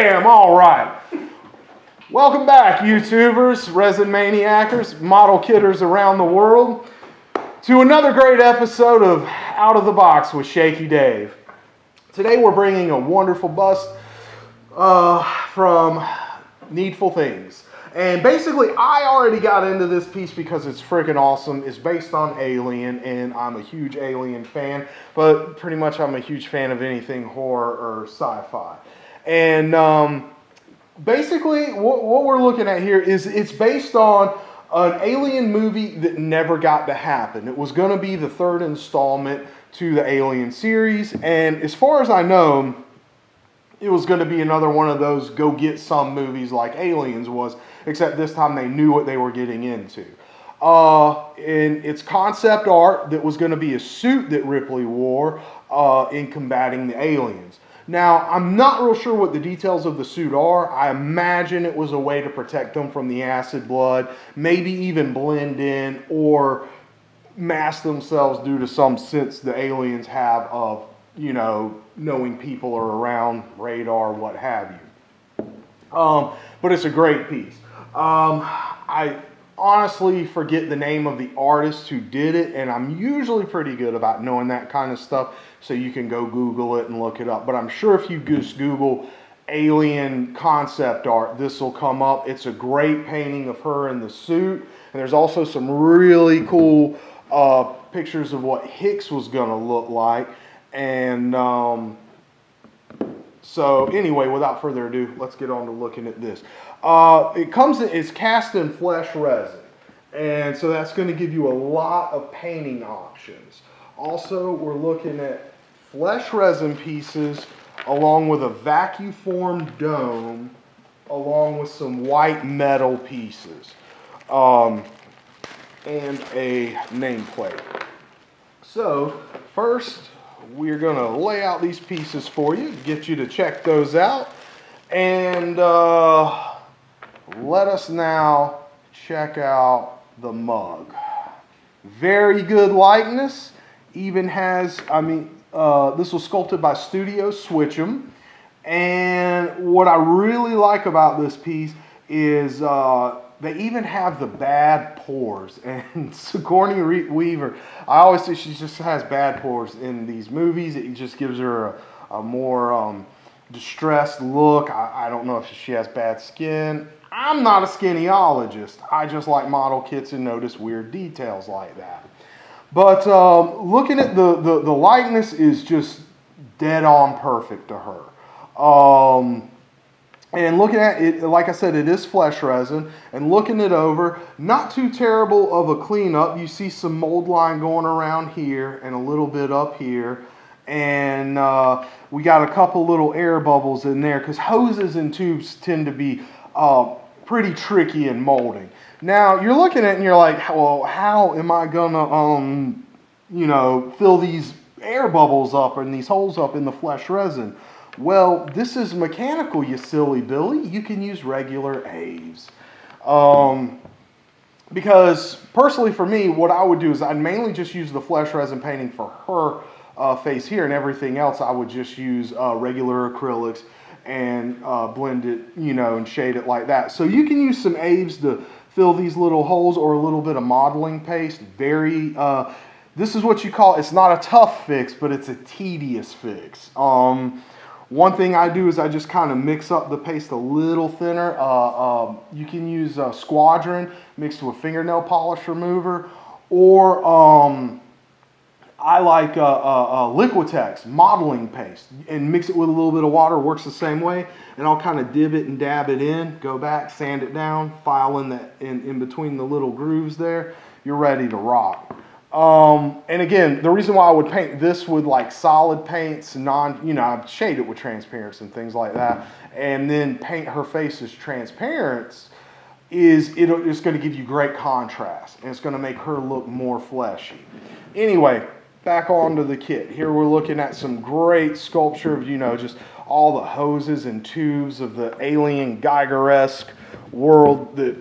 Bam! All right. Welcome back, YouTubers, Resin Maniacs, model kitters around the world, to another great episode of Out of the Box with Shakey Dave. Today we're bringing a wonderful bust from Needful Things. And basically, I already got into this piece because it's freaking awesome. It's based on Alien, and I'm a huge Alien fan, but pretty much I'm a huge fan of anything horror or sci-fi. And basically, what we're looking at here is it's based on an Alien movie that never got to happen. It was going to be the third installment to the Alien series, and as far as I know, it was going to be another one of those go get some movies like Aliens was, except this time they knew what they were getting into. And it's concept art that was going to be a suit that Ripley wore in combating the aliens. Now, I'm not real sure what the details of the suit are. I imagine it was a way to protect them from the acid blood, maybe even blend in or mask themselves due to some sense the aliens have of, you know, knowing people are around, radar, what have you. But it's a great piece. I honestly forget the name of the artist who did it, and I'm usually pretty good about knowing that kind of stuff, so you can go Google it and look it up. But I'm sure if you just Google Alien concept art, this will come up. It's a great painting of her in the suit, and there's also some really cool pictures of what Hicks was going to look like. And so anyway, without further ado, let's get on to looking at this. It's cast in flesh resin, and so that's going to give you a lot of painting options. Also, we're looking at flesh resin pieces along with a vacuum formed dome, along with some white metal pieces, and a nameplate. So first, we're going to lay out these pieces for you, get you to check those out, and let us now check out the mug. Very good likeness. Even has, this was sculpted by Studio Switchem. And what I really like about this piece is they even have the bad pores. And Sigourney Weaver, I always say she just has bad pores in these movies. It just gives her a more distressed look. I don't know if she has bad skin. I'm not a skinnyologist. I just like model kits and notice weird details like that. But looking at the likeness is just dead on perfect to her. And looking at it, like I said, it is flesh resin. And looking it over, not too terrible of a cleanup. You see some mold line going around here and a little bit up here. And we got a couple little air bubbles in there because hoses and tubes tend to be pretty tricky in molding. Now, you're looking at it and you're like, well, how am I gonna, fill these air bubbles up and these holes up in the flesh resin? Well, this is mechanical, you silly Billy. You can use regular Aves. Because personally for me, what I would do is I'd mainly just use the flesh resin painting for her face here, and everything else I would just use regular acrylics and blend it, and shade it like that. So you can use some Aves to fill these little holes, or a little bit of modeling paste. This is what you call, it's not a tough fix, but it's a tedious fix. One thing I do is I just kind of mix up the paste a little thinner. You can use Squadron mixed with fingernail polish remover, or I like Liquitex modeling paste, and mix it with a little bit of water. Works the same way, and I'll kind of dib it and dab it in, go back, sand it down, file in between the little grooves there. You're ready to rock. And again, the reason why I would paint this with like solid paints, I'd shade it with transparency and things like that, and then paint her face as transparent, is it's going to give you great contrast, and it's going to make her look more fleshy. Anyway, back onto the kit. Here we're looking at some great sculpture of, just all the hoses and tubes of the alien Geiger-esque world that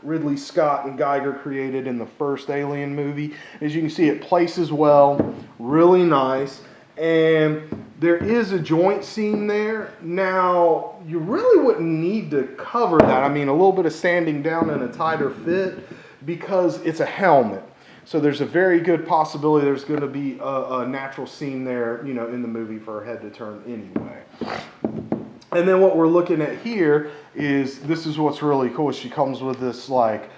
Ridley Scott and Geiger created in the first Alien movie. As you can see, it places well, really nice, and there is a joint seam there. Now, you really wouldn't need to cover that. I mean, a little bit of sanding down and a tighter fit, because it's a helmet. So there's a very good possibility there's going to be a natural seam there, you know, in the movie for her head to turn anyway. And then what we're looking at here is, this is what's really cool. She comes with this like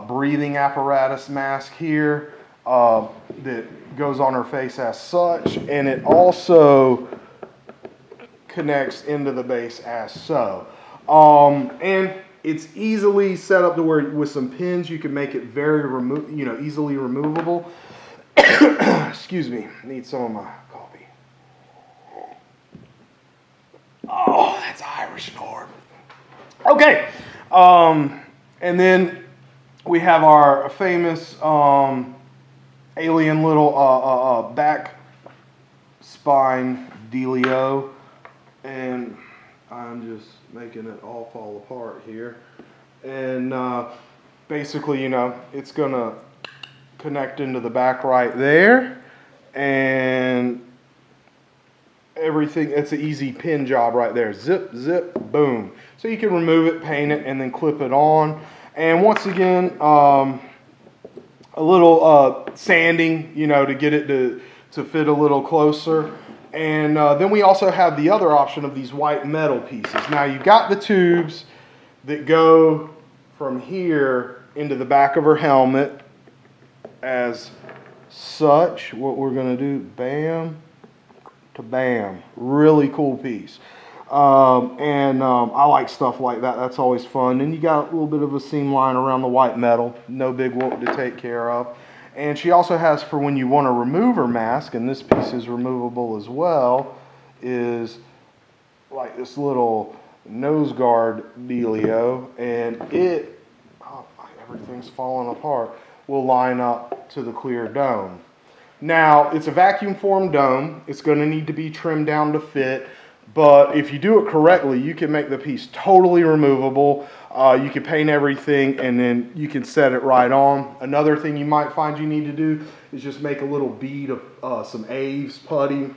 breathing apparatus mask here that goes on her face as such, and it also connects into the base as so. And it's easily set up to where with some pins you can make it very easily removable. Excuse me, need some of my coffee. Oh, that's Irish, Norb. Okay, and then we have our famous alien little back spine dealio, and I'm just making it all fall apart here. And basically, you know, it's gonna connect into the back right there, and everything, it's an easy pin job right there. Zip, zip, boom. So you can remove it, paint it, and then clip it on. And once again, a little sanding, you know, to get it to fit a little closer. And then we also have the other option of these white metal pieces. Now you've got the tubes that go from here into the back of her helmet as such. What we're going to do, bam to bam. Really cool piece. I like stuff like that. That's always fun. And you got a little bit of a seam line around the white metal. No big whoop to take care of. And she also has, for when you want to remove her mask, and this piece is removable as well, is like this little nose guard dealio, and it, oh, everything's falling apart, will line up to the clear dome. Now, it's a vacuum formed dome. It's going to need to be trimmed down to fit, but if you do it correctly, you can make the piece totally removable. You can paint everything, and then you can set it right on. Another thing you might find you need to do is just make a little bead of some Aves putty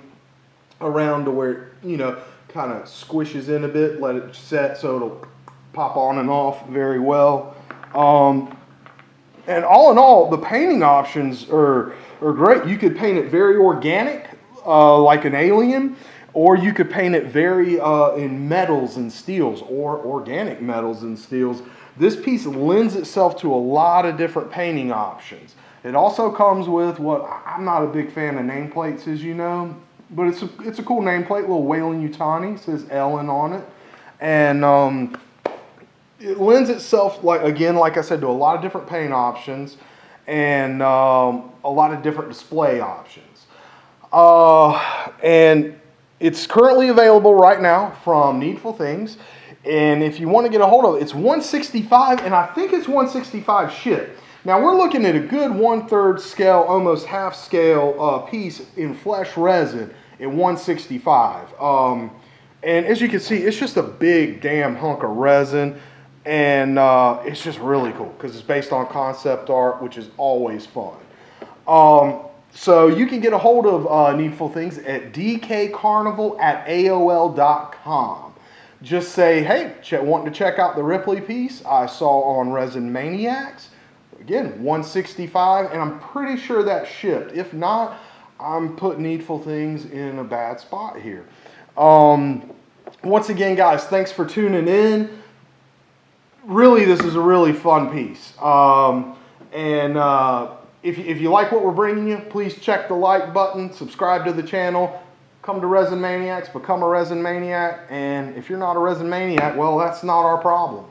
around to where it, you know, kind of squishes in a bit. Let it set so it'll pop on and off very well. And all in all, the painting options are great. You could paint it very organic, like an alien, or you could paint it very in metals and steels, or organic metals and steels. This piece lends itself to a lot of different painting options. It also comes with what, I'm not a big fan of nameplates, as you know, but it's a cool nameplate, little Weyland-Yutani, says Ellen on it. And it lends itself, like I said, to a lot of different paint options, and a lot of different display options. And it's currently available right now from Needful Things. And if you want to get a hold of it, it's $165, and I think it's $165 shipped. Now we're looking at a good 1/3 scale, almost half scale piece in flesh resin at $165. And as you can see, it's just a big damn hunk of resin. And it's just really cool because it's based on concept art, which is always fun. So you can get a hold of Needful Things at dkcarnival@aol.com. Just say, hey, wanting to check out the Ripley piece I saw on Resin Maniacs. Again, $165, and I'm pretty sure that's shipped. If not, I'm putting Needful Things in a bad spot here. Once again, guys, thanks for tuning in. Really, this is a really fun piece. If you like what we're bringing you, please check the like button, subscribe to the channel, come to Resin Maniacs, become a Resin Maniac, and if you're not a Resin Maniac, well, that's not our problem.